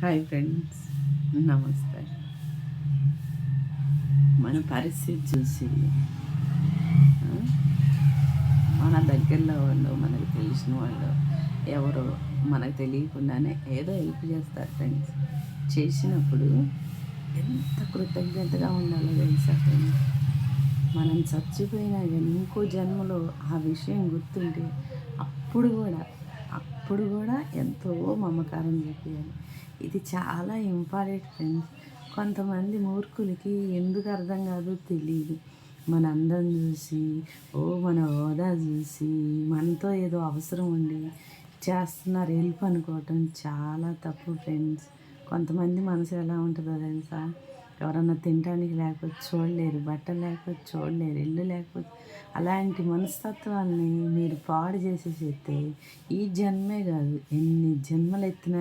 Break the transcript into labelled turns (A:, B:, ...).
A: Hi friends, నమస్తే. మన పరిస్థితి చూసి ఆ, మన దగ్గరలో వాళ్ళు, మనకు తెలిసిన వాళ్ళు ఎవరో మనకు తెలియకుండానే ఏదో హెల్ప్ చేస్తారు ఫ్రెండ్స్. చేసినప్పుడు ఎంత కృతజ్ఞతగా ఉండాలో తెలుసా ఫ్రెండ్స్. మనం చచ్చిపోయినా కానీ ఇంకో జన్మలో ఆ విషయం గుర్తుంటే అప్పుడు కూడా ఎంతో మమకారం చూపించాలి. ఇది చాలా ఇంపార్టెంట్ ఫ్రెండ్స్. కొంతమంది మూర్ఖులకి ఎందుకు అర్థం కాదో తెలియదు. మన అందం చూసి, మన హోదా చూసి, మనతో ఏదో అవసరం ఉండి చేస్తున్నారు హెల్ప్ అనుకోవటం చాలా తప్పు ఫ్రెండ్స్. కొంతమంది మనసు ఎలా ఉంటుందో తెలుసా? ఎవరన్నా తినడానికి లేకపోతే చూడలేరు, బట్టలు లేకపోతే చూడలేరు, ఇల్లు లేకపోతే అలాంటి మనస్తత్వాన్ని మీరు పాడు చేసేసేస్తే ఈ జన్మే కాదు ఎన్ని జన్మలు ఎత్తినా